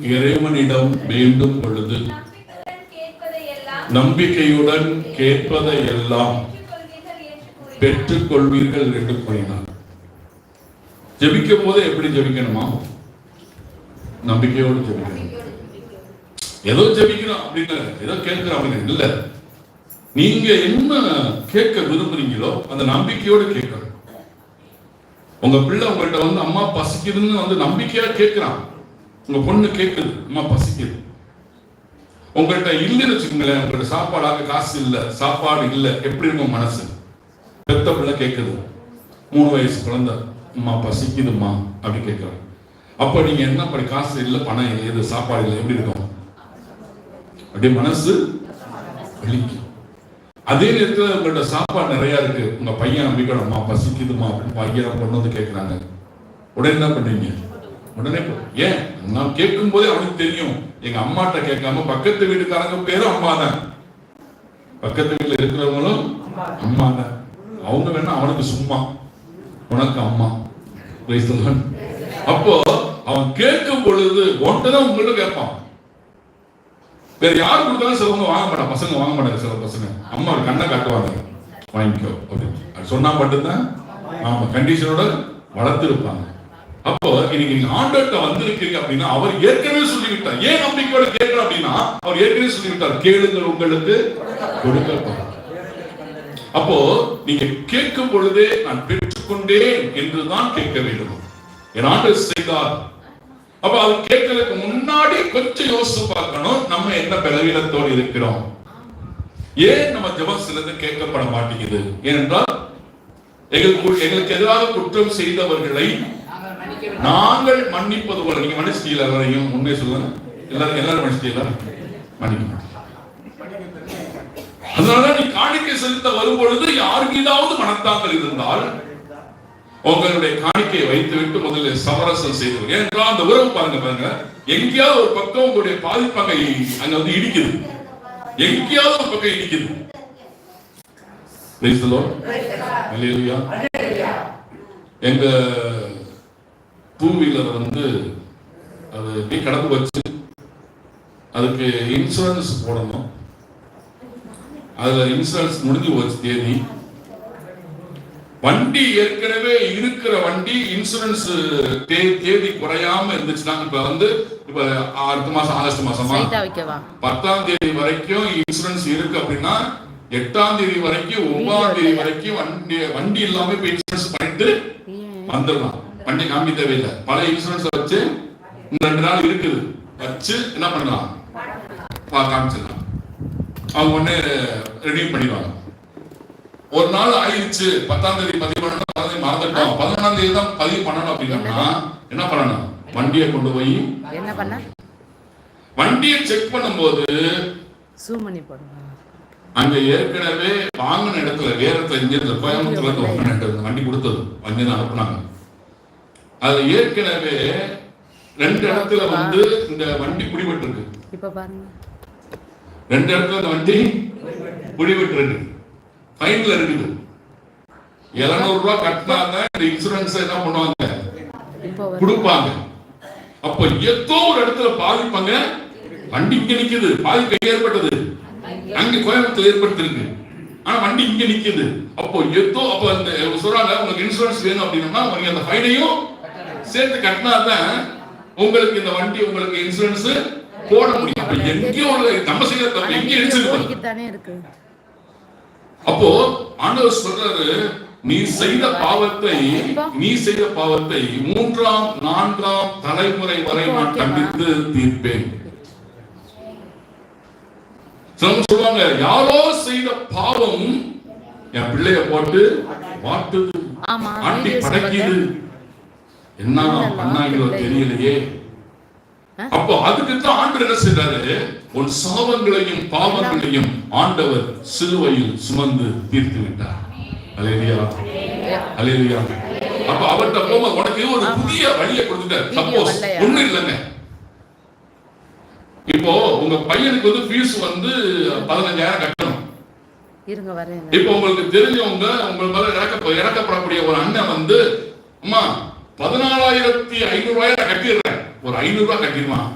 இறைவனிடம் வேண்டும் பொழுது நம்பிக்கையுடன் கேட்பதையெல்லாம் பெற்றுக் கொள்வீர்கள் என்று கூறினார். ஜெபிக்கும் போது எப்படி ஜெபிக்கணுமா? நம்பிக்கையோடு ஜெபிக்கணும். ஏதோ ஜெபிக்கிறோம் அப்படின்னு, ஏதோ கேட்கிறோம் அப்படின்னு இல்ல. நீங்க என்ன கேட்க விரும்புறீங்களோ அந்த நம்பிக்கையோடு கேட்கணும். உங்க பிள்ளை உங்கள்கிட்ட வந்து அம்மா பசிக்குதுன்னு வந்து நம்பிக்கையா கேட்கிறான். உங்க பொண்ணு கேட்குது, அம்மா பசிக்குது. உங்கள்கிட்ட இல்லைன்னு வச்சுக்கோங்களேன், உங்கள்கிட்ட சாப்பாடாக காசு இல்லை, சாப்பாடு இல்லை, எப்படி இருக்கும் மனசு? பெத்த பிள்ளை கேட்குது, 3 வயசு குழந்தை, அம்மா பசிக்குதுமா அப்படி கேட்குறாங்க. அப்போ நீங்க என்ன பண்ணி, காசு இல்லை, பணம் இல்லை, எது சாப்பாடு இல்லை, எப்படி இருக்கும்? அப்படியே மனசு வலிக்கும். அதே நேரத்தில் உங்கள்கிட்ட சாப்பாடு நிறைய இருக்கு, உங்க பையன் நம்பிக்கணும், அம்மா பசிக்குதுமா அப்படின்னு பையன் பொண்ணு வந்து கேட்குறாங்க. உடனே என்ன பண்ணுவீங்க? உடனே ஏன் நான் கேட்கும் போதே அவனுக்கு தெரியும், எங்க அம்மாட்ட கேட்காம பக்கத்து வீட்டுக்காரங்க பேரும் அம்மா தான், பக்கத்து வீட்டுல இருக்கிறவங்களும் அம்மா தான். அவங்க வேணா அவனுக்கு சும்மா, உனக்கு அம்மா. அப்போ அவன் கேட்கும் பொழுது ஒன்றுதான் உங்கள்ட்ட கேட்பான். வேற யாரு கொடுத்தாலும் சிலவங்க வாங்க மாட்டாங்க, பசங்க வாங்க மாட்டாங்க. சில பசங்க அம்மா கண்ணை காட்டுவாங்க, வாங்கிக்கோ அப்படின்னு சொன்னா மட்டும்தான் ஆமா கண்டிஷனோட வளர்த்துருப்பாங்க. அப்போ இன்னைக்கு நீங்க ஆண்டவர்கிட்ட வந்திருக்கீங்க அப்படின்னா அவர் ஏற்கனவே சொல்லிவிட்டார். ஏன் நம்பிக்கையோட கேட்கணும் அப்படின்னா அவர் ஏற்கனவே சொல்லிவிட்டார், கேளுங்கள் உங்களுக்கு கொடுக்கப்படும். அப்போ நீங்க கேட்கும் பொழுதே நான் பெற்றுக்கொண்டேன் என்றுதான் கேட்க வேண்டும். என் ஆண்டவர் செய்தார். அப்ப அவர் கேட்கறதுக்கு முன்னாடி கொஞ்சம் யோசிச்சு பார்க்கணும், நம்ம என்ன பலவீனத்தோடு இருக்கிறோம், ஏன் நம்ம ஜெபம் சிலது கேட்கப்பட மாட்டேங்குது. ஏனென்றால் எங்களுக்கு எதிராக குற்றம் செய்தவர்களை நாங்கள் மன்னிப்பது போல. நீங்க மன்னிச்சிட்டீங்களா? எல்லாரையும் உண்மையை சொல்லுங்க, எல்லாரும் மன்னிச்சிட்டீங்களா? மன்னிக்க மாட்டீங்க. அதனால நீ காணிக்கை செலுத்த வரும் பொழுது யாருக்கு ஏதாவது மனத்தாங்கள் இருந்தால் உங்களுடைய காணிக்கையை வைத்துவிட்டு முதலில் சமரசம் செய்து. ஏனென்றால் அந்த உறவு பாருங்க, எங்கேயாவது ஒரு பக்கம் உங்களுடைய பாதிப்பங்கை அங்க வந்து இடிக்குது, எங்கேயாவது ஒரு பக்கம் இடிக்குது. Praise the Lord. Hallelujah. எங்க 2 வீலர் வந்து அது அப்படியே கடந்து வச்சு அதுக்கு இன்சூரன்ஸ் போடணும். அதுல இன்சூரன்ஸ் முடிஞ்சு போச்சு தேதி. வண்டி ஏற்கனவே இருக்கிற வண்டி இன்சூரன்ஸ் தேதி குறையாம இருந்துச்சுன்னா, இப்ப அடுத்த மாசம் ஆகஸ்ட் மாசமா 10ஆம் தேதி வரைக்கும் இன்சூரன்ஸ் இருக்கு அப்படின்னா 8ஆம் தேதி வரைக்கும் 9ஆம் தேதி வரைக்கும் வண்டி இல்லாம இப்ப இன்சூரன்ஸ் பண்ணிட்டு வந்துடலாம். வண்டி காமி தேவையில்லை, பழைய இன்சூரன்ஸ் வச்சு 2 நாள் இருக்குது வச்சு என்ன பண்ணலாம், காமிச்சிடலாம். அவங்க உடனே ரெனியூ பண்ணிடுவாங்க. ஒரு நாள் ஆயிடுச்சு, 10ஆம் தேதி பதிவு பண்ணணும், 11 11ஆம் தேதி தான் பதிவு பண்ணணும் அப்படின்னா என்ன பண்ணணும், வண்டியை கொண்டு போய் என்ன பண்ண, வண்டியை செக் பண்ணும்போது அங்க ஏற்கனவே வாங்கின இடத்துல வேற இடத்துல கோயம்புத்தூர்ல இருந்து வண்டி கொடுத்தது வண்டி தான் அனுப்புனாங்க. அதுல ஏற்கனவே 2 இடத்துல வந்து இந்த வண்டி குடிபட்டு இருக்கு. இப்ப பாருங்க 2 இடத்துல இந்த வண்டி குடிபட்டு இருக்கு, ஃபைன்ல இருக்குது. 700 ரூபாய் கட்டினாங்க, இந்த இன்சூரன்ஸ் என்ன பண்ணுவாங்க, கொடுப்பாங்க. அப்ப ஏதோ ஒரு இடத்துல பாதிப்பாங்க, வண்டி இங்க நிக்குது, பாதிப்பு ஏற்பட்டது அங்க கோயம்புத்தூர் ஏற்படுத்திருக்கு, ஆனா வண்டி இங்க நிக்குது. அப்போ ஏதோ அப்ப அந்த சொல்றாங்க, உங்களுக்கு இன்சூரன்ஸ் வேணும் அப்படின்னா நீங்க அந்த ஃபைனையும் சேர்த்து கட்டினாதான் உங்களுக்கு இந்த வண்டி உங்களுக்கு இன்சூரன்ஸ் போட முடியும். அப்ப எங்கேயோ நம்ம செய்யற தப்பு எங்க இருக்கு. அப்போ ஆண்டவர் சொல்றாரு, நீ செய்த பாவத்தை 3ஆம் 4ஆம் தலைமுறை வரை நான் கண்டித்து தீர்ப்பேன். சொல்லுவாங்க, யாரோ செய்த பாவம் என் பிள்ளைய போட்டு வாட்டுது, ஆட்டி படைக்குது, என்ன பண்ணாங்களோ தெரியலையே. அப்போ அதுக்கு தான் ஆண்டவர் என்ன செய்றாரு, உன் சாபங்களையும் பாவங்களையும் ஆண்டவர் சிலுவையில் சுமந்து தீர்த்து விட்டார். அல்லேலூயா, அல்லேலூயா. அப்ப அவர்ட்ட போக உனக்கு ஒரு புதிய வழியை கொடுத்துட்டார். சப்போஸ் ஒண்ணு இல்லைங்க, இப்போ உங்க பையனுக்கு வந்து ஃபீஸ் வந்து 15,000 கட்டணும். இப்போ உங்களுக்கு தெரிஞ்சவங்க உங்க மேல இறக்கப்படக்கூடிய ஒரு அண்ணன் வந்து, அம்மா 14,500 ரூபாய் கட்டிடுறேன் ஒரு 500 ரூபாய் கட்டிடுவான்